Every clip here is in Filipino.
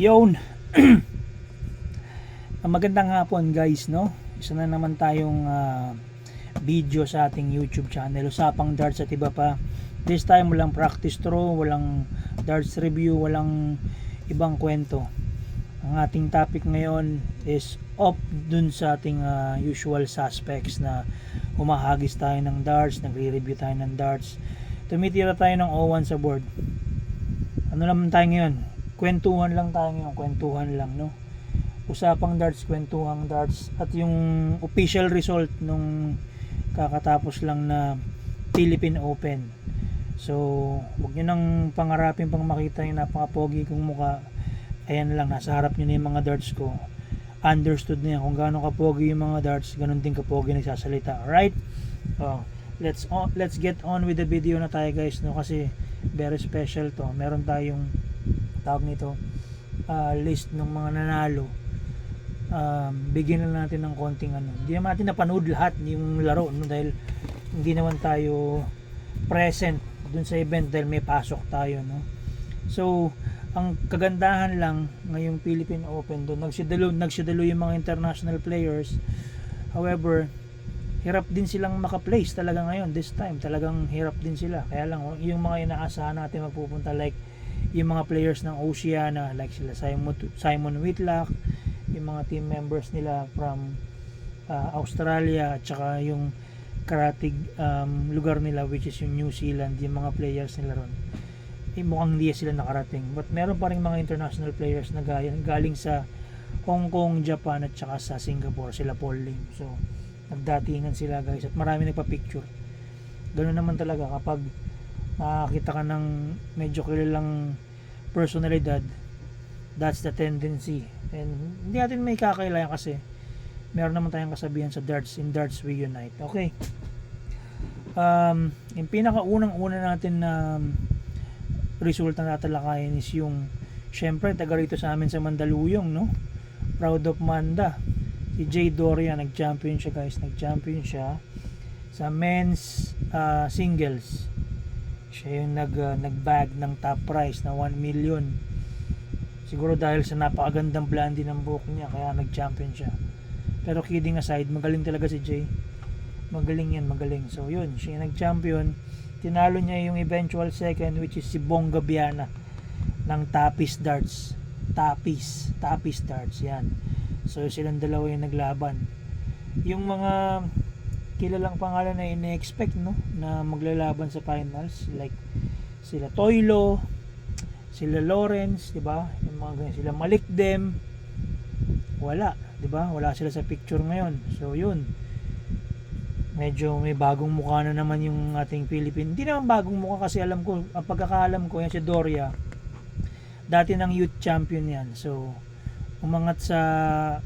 Yun. Magandang hapon guys, no? Isa na naman tayong video sa ating YouTube channel, usapang darts at iba pa. This time walang practice throw, walang darts review, walang ibang kwento. Ang ating topic ngayon is off dun sa ating usual suspects na humahagis tayo ng darts, nagre-review tayo ng darts, tumitira tayo ng 01 sa board. Ano naman tayo ngayon? Kwentuhan lang tayo ngayon, kwentuhan lang, no? Usapang darts, kwentuhang darts, at yung official result nung kakatapos lang na Philippine Open. So, huwag nyo nang pangarapin pang makita yung napaka-pogi kong mukha. Ayan lang, nasa harap nyo na yung mga darts ko. Understood na yan, kung gaano kapogi yung mga darts, ganun din kapogi nagsasalita. Alright? So, let's get on with the video na tayo guys, no? Kasi very special to. Meron tayong tawag nito list ng mga nanalo. Bigyan lang natin ng konting hindi naman natin napanood lahat yung laro, no? Dahil hindi naman tayo present dun sa event dahil may pasok tayo, no? So ang kagandahan lang ngayong Philippine Open, doon nagsidalo yung mga international players. However, hirap din silang maka-place talaga ngayon. This time talagang hirap din sila, kaya lang yung mga inaasahan natin mapupunta, like yung mga players ng Oceania, like sila Simon Whitlock, yung mga team members nila from Australia, at saka yung karatig lugar nila which is yung New Zealand, yung mga players nila ron, mukhang hindi sila nakarating. But meron pa rin mga international players na galing sa Hong Kong, Japan, at saka sa Singapore, sila Paul Lim. So nagdatingan sila guys, at marami nagpa-picture. Ganoon naman talaga kapag nakakita ka ng medyo kilalang personalidad, that's the tendency. And hindi natin may kakailangan kasi meron naman tayong kasabihan sa darts, in darts we unite. Okay, yung pinakaunang-una natin na resulta na tatalakayin is yung, syempre taga rito sa amin sa Mandaluyong, no? Proud of Manda, si Jay Doria. Nag-champion siya guys, nag-champion siya sa men's singles. Siya yung nag-bag ng top prize na 1 million. Siguro dahil sa napakagandang blondie ng buhok niya, kaya nag-champion siya. Pero kidding aside, magaling talaga si Jay. Magaling yan, magaling. So yun, siya yung nag-champion. Tinalo niya yung eventual second, which is si Bong Gabiana ng Tapis Darts. Tapis Darts, yan. So silang dalawa yung naglaban. Yung mga kilalang pangalan na ine-expect, no, na maglalaban sa finals, like sila Toilo, sila Lawrence, di ba? Yung mga ganyan, sila Malik Dem, wala, di ba? Wala sila sa picture ngayon. So yun, medyo may bagong mukha na naman yung ating Philippine. Hindi naman bagong mukha kasi alam ko, ang pagkakaalam ko, yan si Doria, dati ng youth champion yan. So umangat sa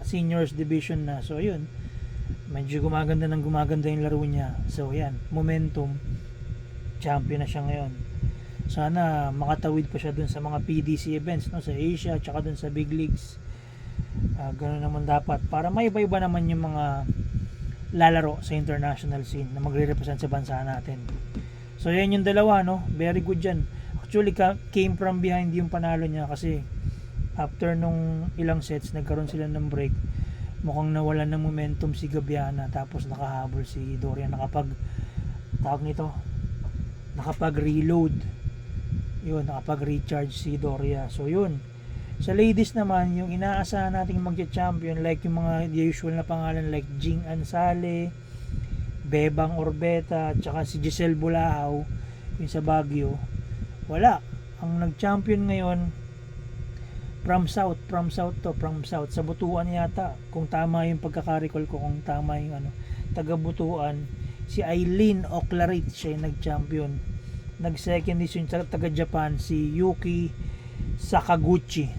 seniors division na. So yun, medyo gumaganda yung laro niya. So yan, momentum, champion na siya ngayon. Sana makatawid pa siya dun sa mga PDC events, no, sa Asia at saka dun sa big leagues. Ganoon naman dapat para may iba-iba naman yung mga lalaro sa international scene na magre-represent sa bansa natin. So yan yung dalawa, no, very good yan. Actually came from behind yung panalo niya, kasi after nung ilang sets nagkaroon sila ng break, mukhang nawalan ng momentum si Gabiana, tapos nakahabol si Doria, nakapag-reload yun, nakapag-recharge si Doria. So yun, sa ladies naman, yung inaasahan nating magcha-champion, like yung mga usual na pangalan like Jing Ansale, Bebang Orbeta, at saka si Giselle Bulao yung sa Baguio, wala. Ang nag-champion ngayon from south sa Butuan yata, kung tama yung pagkaka-recall ko, kung tama yung taga Butuan, si Eileen Oclarit, siya yung nag-champion. Nag-second is yung taga Japan, si Yuki Sakaguchi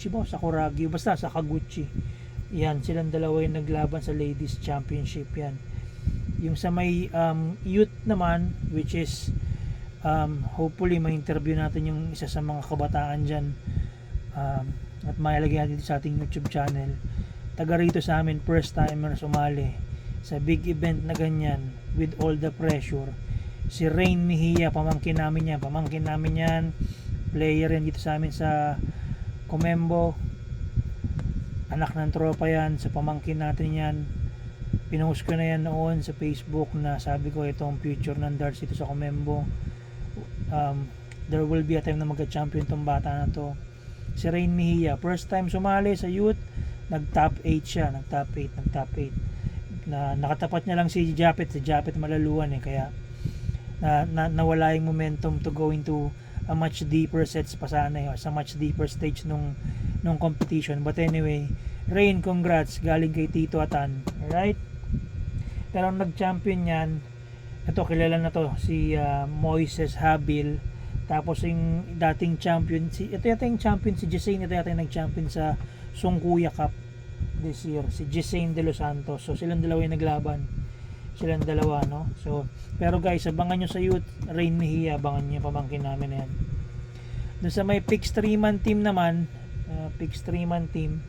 ba? Sakuragi, basta Sakaguchi. Yan, silang dalawa yung naglaban sa ladies championship yan. Yung sa may youth naman, which is hopefully may interview natin yung isa sa mga kabataan dyan, at mailagay natin sa ating YouTube channel. Taga rito sa amin, first timer sumali sa big event na ganyan with all the pressure, si Rain Mejia. Pamangkin namin yan, player yan dito sa amin sa Comembo, anak ng tropa yan, sa pamangkin natin yan. Pinost ko na yan noon sa Facebook na sabi ko itong future ng darts dito sa Comembo. There will be a time na magka-champion tong bata na to. Si Rain Mejia, first time sumali sa youth, nag-top 8 siya, nag-top 8 na nakatapat niya lang si Japet malaluan kaya nawala yung momentum to go into a much deeper sets pa sana or sa much deeper stage nung competition. But anyway, Rain, congrats, galing kay Tito Atan, alright? Pero ang nag-champion yan, ito kilala na to, si Moises Habil. Tapos yung dating champion, ito yata yung champion, si Jesane, ito yata yung nag-champion sa Sungkuya Cup this year, si Jesane de los Santos. So silang dalawa yung naglaban, silang dalawa, no? So, pero guys, abangan nyo sa youth, Rain Mejia, abangan nyo, pamangkin namin na yan. Doon sa may Pix 3-man team naman, Pix 3-man team,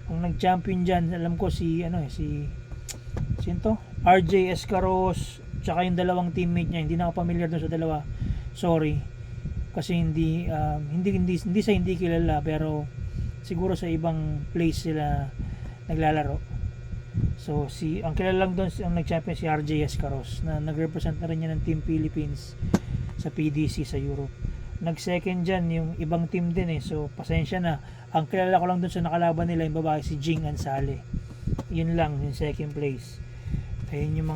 ang nag-champion dyan, alam ko si sino to? RJ Escaros, tsaka yung dalawang teammate niya, hindi na ako familiar doon sa dalawa, sorry, kasi hindi kilala, pero siguro sa ibang place sila naglalaro. So ang kilala lang doon, ang nag-champion si RJ Escaros, na nag-represent na rin niya ng Team Philippines sa PDC sa Europe. Nag-second dyan yung ibang team din so pasensya na, ang kilala ko lang doon sa nakalaban nila yung babae, si Jing Ansale. Yun lang yung second place. Ayun yung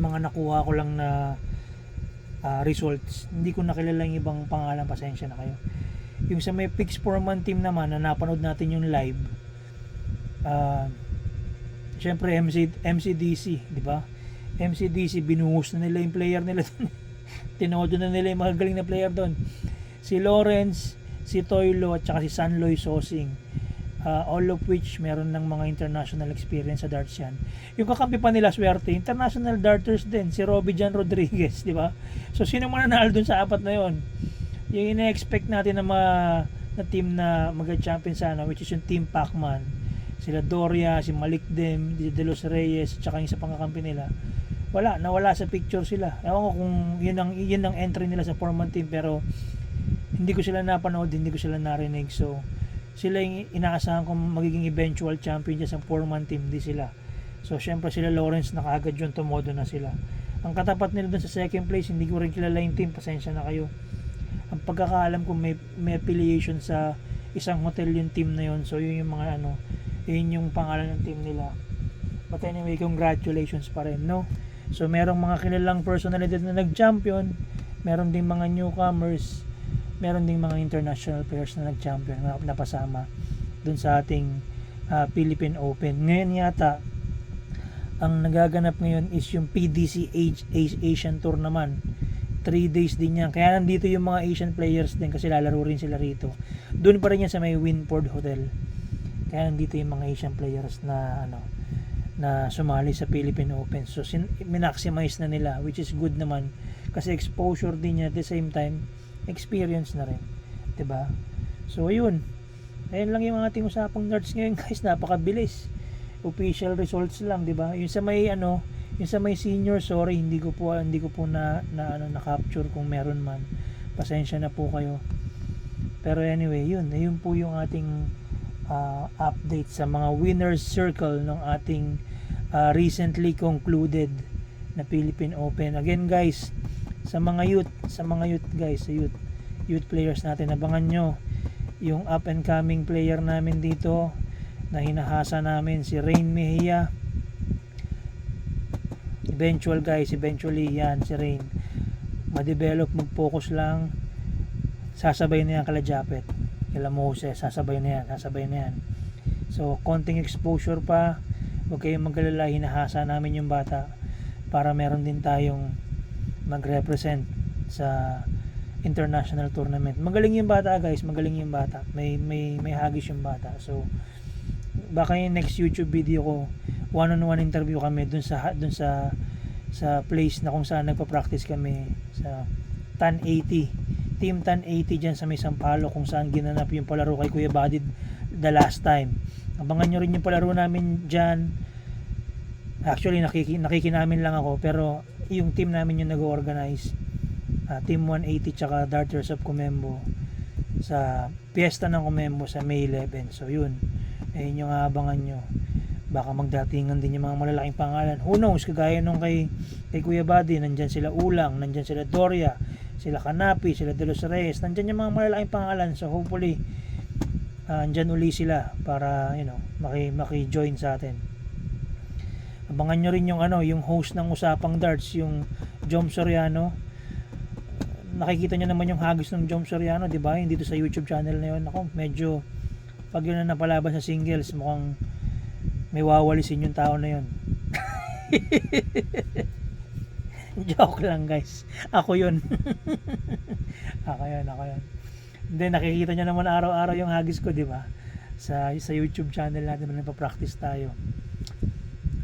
mga nakuha ko lang na results. Hindi ko nakilala yung ibang pangalan, pasensya na kayo. Yung sa may Pix 4-man team naman na napanood natin yung live, syempre MCDC, di ba? MCDC, binuhos na nila yung player nila doon. Tinodo na nila yung mga galing na player doon. Si Lawrence, si Toylo, at saka si Sanloy Sosing. All of which meron ng mga international experience sa darts yan. Yung kakampi pa nila, swerte, international darters din, si Robbie Jan Rodriguez, di ba? So sino mananalo dun sa apat na yon? Yung ina-expect natin na team na mag-champion sana, which is yung Team Pacman, sila Doria, si Malik Dem, De Los Reyes, tsaka yung sa pangkakampi nila, nawala sa picture sila. Ewan ko kung yun ang entry nila sa 4-man team, pero hindi ko sila napanood, hindi ko sila narinig. So sila yung inaasahan kong magiging eventual champion dyan sa 4-man team, di sila. So syempre sila Lawrence na kaagad yun, tumodo na sila. Ang katapat nila dun sa second place, hindi ko rin kilala yung team, pasensya na kayo. Ang pagkakaalam ko may affiliation sa isang hotel yung team na yun, so yun yung mga yun yung pangalan ng team nila. But anyway, congratulations pa rin, no? So merong mga kilalang personalidad na nag-champion, meron ding mga newcomers, meron ding mga international players na nag-champion na napasama dun sa ating Philippine Open. Ngayon yata ang nagaganap ngayon is yung PDC Asian Tour naman. 3 days din yan, kaya nandito yung mga Asian players din kasi lalaro rin sila rito. Doon pa rin yan sa may Winford Hotel, kaya nandito yung mga Asian players na na sumali sa Philippine Open. So minaximize na nila, which is good naman kasi exposure din niya, at the same time experience na rin, 'di ba? So ayun lang yung ating usapang darts ngayon, guys. Napakabilis, official results lang, 'di ba? Yung sa may senior, sorry, hindi ko po na capture kung meron man, pasensya na po kayo. Pero anyway, yun po yung ating update sa mga winners circle ng ating recently concluded na Philippine Open. Again, guys, sa mga youth guys, sa youth players natin, abangan nyo yung up and coming player namin dito na hinahasa namin, si Rain Mejia. Eventually yan, si Rain ma-develop, mag-focus lang, sasabay na yan kala Japet, kala Moses, sasabay na yan. So konting exposure pa, huwag kayong mag-alala, hinahasa namin yung bata para meron din tayong mag-represent sa international tournament. Magaling yung bata, guys, may hagis yung bata. So baka yung next YouTube video ko, one-on-one interview kami dun sa place na kung saan nagpa-practice kami sa Tan 80, Team Tan 80 dyan sa may Sampalo, kung saan ginanap yung palaro kay Kuya Badid the last time. Abangan nyo rin yung palaro namin dyan. Actually nakikinamin lang ako, pero yung team namin yung nag-organize. Team 180 tsaka Darters of Comembo sa piyesta ng Comembo sa May 11. So yun, ayun yung aabangan nyo. Baka magdatingan din yung mga malalaking pangalan. Who knows, kagaya nung kay Kuya Buddy, nandyan sila Ulang, nandyan sila Doria, sila Kanapi, sila De Los Reyes, nandyan yung mga malalaking pangalan. So hopefully andyan uli sila para maki-join sa atin. Abangan nyo rin yung host ng Usapang Darts, yung Jom Soriano. Nakikita nyo naman yung hagis ng Jom Soriano, di ba? Yung dito sa YouTube channel na yun. Ako, medyo pag yun na napalaban sa singles, mukhang may wawalisin yung tao na yun. Joke lang guys. Ako yun. Ako yun. Hindi, nakikita nyo naman araw-araw yung hagis ko, di ba? Sa YouTube channel natin na nagpa-practice tayo.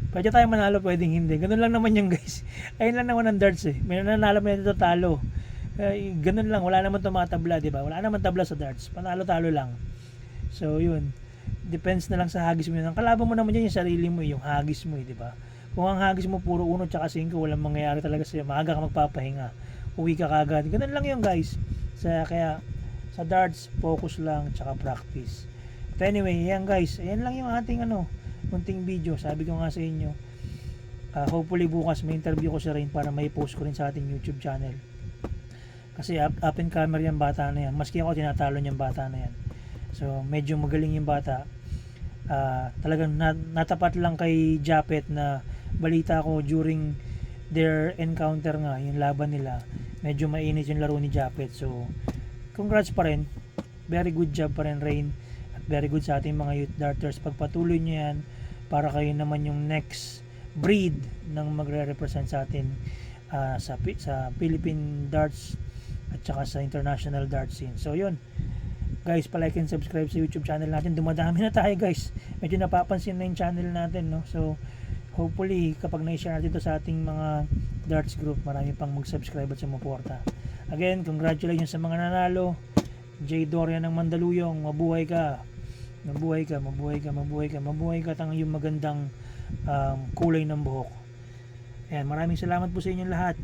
Pwede tayo manalo, pwedeng hindi. Ganun lang naman yung guys. Ayun lang naman ang darts eh. May nanalo, may dito talo. Ganun lang, wala naman tumatabla, di ba? Wala naman tabla sa darts. Panalo-talo lang. So, yun. Depends na lang sa hagis mo. Ang kalaban mo naman dyan yung sarili mo, yung hagis mo, di ba? Kung ang hagis mo puro 1 tsaka 5, walang mangyayari talaga sa'yo. Maaga ka magpapahinga. Uwi ka kagad. Ganun lang yun, guys. Kaya, sa darts, focus lang tsaka practice. But anyway, yan guys. Ayan lang yung ating munting video. Sabi ko nga sa inyo, hopefully bukas may interview ko si Rain para may post ko rin sa ating YouTube channel. Kasi up and comer yung bata na yan. Maski ako tinatalo niyang bata na yan. So medyo magaling yung bata. Talagang natapat lang kay Japet na balita ko during their encounter nga, yung laban nila. Medyo mainit yung laro ni Japet. So congrats pa rin. Very good job pa rin Rain. At very good sa ating mga youth darters. Pagpatuloy nyo yan para kayo naman yung next breed ng magre-represent sa atin sa Philippine darts at saka sa international darts scene. So yun guys, palike and subscribe sa YouTube channel natin. Dumadami na tayo guys, medyo napapansin na yung channel natin, no? So hopefully kapag na-share natin ito sa ating mga darts group, marami pang mag-subscribe at sumuporta. Again, congratulations sa mga nanalo. J. Dorian ng Mandaluyong, mabuhay ka tang yung magandang kulay ng buhok. Ayan, maraming salamat po sa inyong lahat.